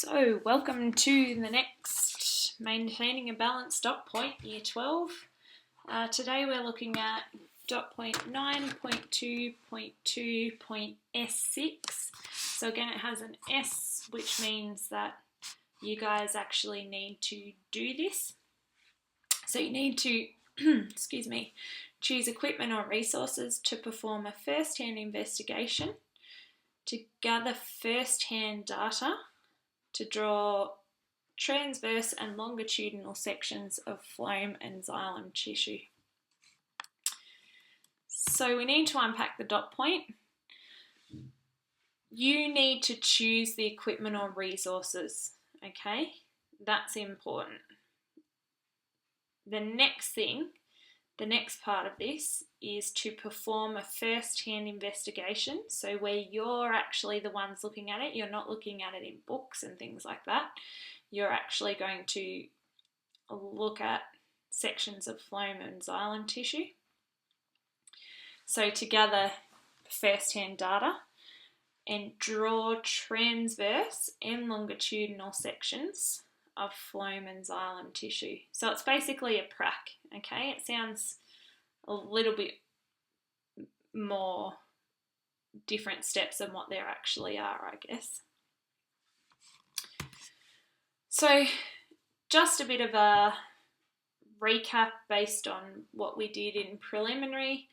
So, welcome to the next Maintaining a Balanced dot point, Year 12. Today we're looking at dot point 9.2.2.S6. So again, it has an S, which means that you guys actually need to do this. So you need to, excuse me, choose equipment or resources to perform a first-hand investigation, to gather first-hand data, to draw transverse and longitudinal sections of phloem and xylem tissue. So we need to unpack the dot point. You need to choose the equipment or resources, okay? That's important. The next part of this is to perform a first-hand investigation. So where you're actually the ones looking at it, you're not looking at it in books and things like that. You're actually going to look at sections of phloem and xylem tissue. So to gather first-hand data and draw transverse and longitudinal sections of phloem and xylem tissue. So it's basically a prac, okay? It sounds a little bit more different steps than what there actually are, I guess. So just a bit of a recap based on what we did in preliminary.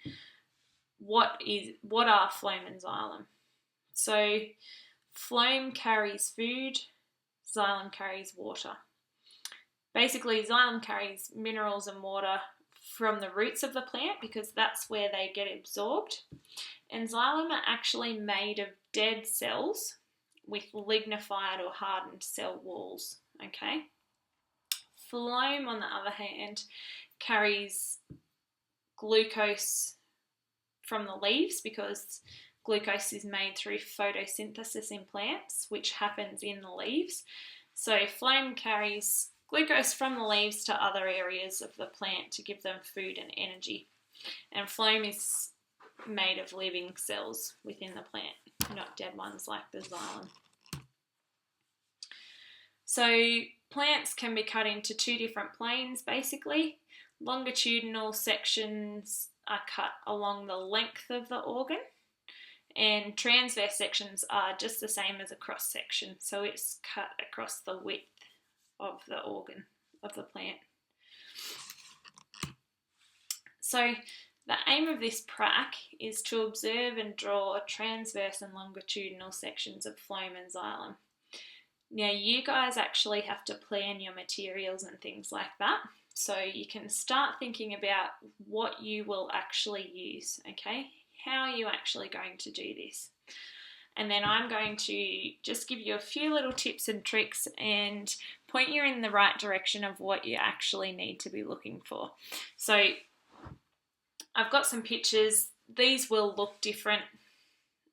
What are phloem and xylem? So phloem carries food, xylem carries water. Basically, xylem carries minerals and water from the roots of the plant because that's where they get absorbed. And xylem are actually made of dead cells with lignified or hardened cell walls, okay? Phloem, on the other hand, carries glucose from the leaves because glucose is made through photosynthesis in plants, which happens in the leaves. So phloem carries glucose from the leaves to other areas of the plant to give them food and energy. And phloem is made of living cells within the plant, not dead ones like the xylem. So plants can be cut into two different planes basically. Longitudinal sections are cut along the length of the organ, and transverse sections are just the same as a cross section, so it's cut across the width of the organ of the plant. So the aim of this prac is to observe and draw transverse and longitudinal sections of phloem and xylem. Now you guys actually have to plan your materials and things like that, so you can start thinking about what you will actually use, okay? How are you actually going to do this? And then I'm going to just give you a few little tips and tricks and point you in the right direction of what you actually need to be looking for. So I've got some pictures. These will look different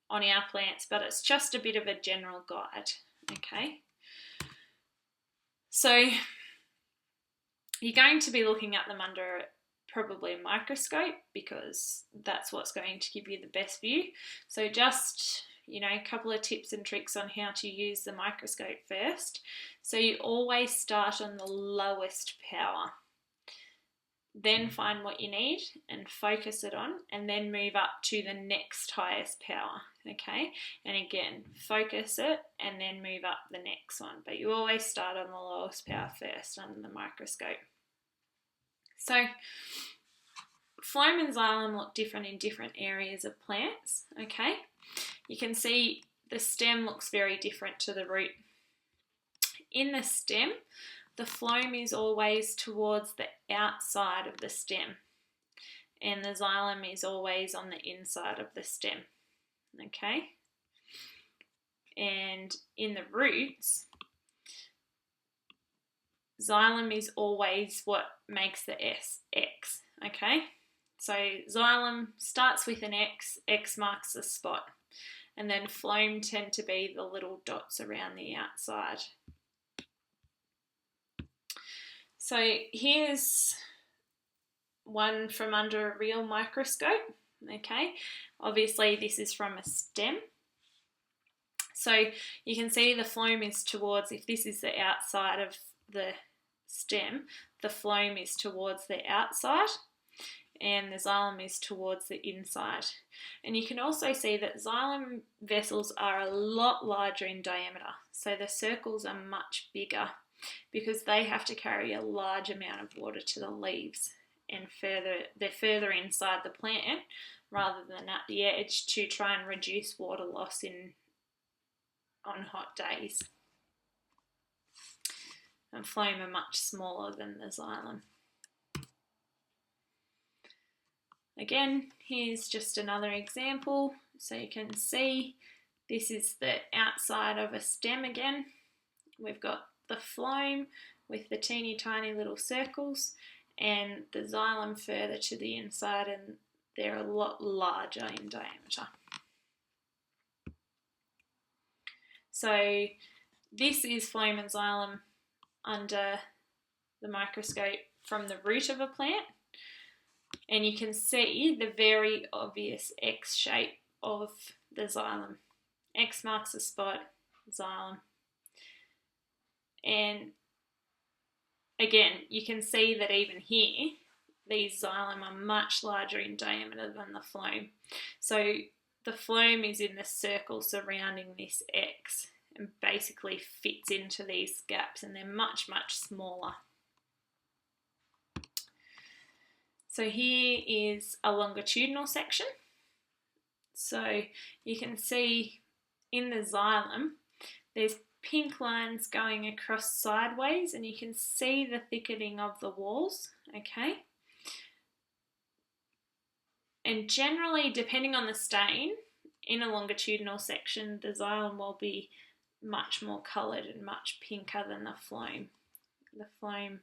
on our plants, but it's just a bit of a general guide, okay? So you're going to be looking at them under probably a microscope because that's what's going to give you the best view. So just, a couple of tips and tricks on how to use the microscope first. So you always start on the lowest power. Then find what you need and focus it on, and then move up to the next highest power, okay? And again, focus it and then move up the next one. But you always start on the lowest power first under the microscope. So phloem and xylem look different in different areas of plants, okay? You can see the stem looks very different to the root. In the stem, the phloem is always towards the outside of the stem, and the xylem is always on the inside of the stem, okay? And in the roots, xylem is always what makes the X, okay? So xylem starts with an X marks the spot, and then phloem tend to be the little dots around the outside. So here's one from under a real microscope, okay? Obviously this is from a stem. So you can see the phloem is towards, if this is the outside of the stem, the phloem is towards the outside and the xylem is towards the inside. And you can also see that xylem vessels are a lot larger in diameter, so the circles are much bigger because they have to carry a large amount of water to the leaves, and they're further inside the plant rather than at the edge to try and reduce water loss on hot days. And phloem are much smaller than the xylem. Again, here's just another example. So you can see this is the outside of a stem again. We've got the phloem with the teeny tiny little circles and the xylem further to the inside, and they're a lot larger in diameter. So this is phloem and xylem under the microscope from the root of a plant, and you can see the very obvious X shape of the xylem. X marks the spot, xylem. And again, you can see that even here, these xylem are much larger in diameter than the phloem. So the phloem is in the circle surrounding this X and basically fits into these gaps, and they're much, much smaller. So here is a longitudinal section. So you can see in the xylem, there's pink lines going across sideways, and you can see the thickening of the walls, okay? And generally, depending on the stain, in a longitudinal section, the xylem will be much more coloured and much pinker than the phloem. The phloem,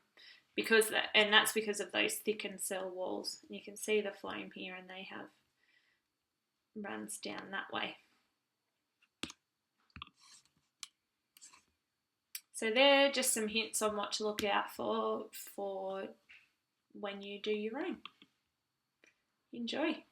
that's because of those thickened cell walls. You can see the phloem here, and they have runs down that way. So they're just some hints on what to look out for when you do your own. Enjoy.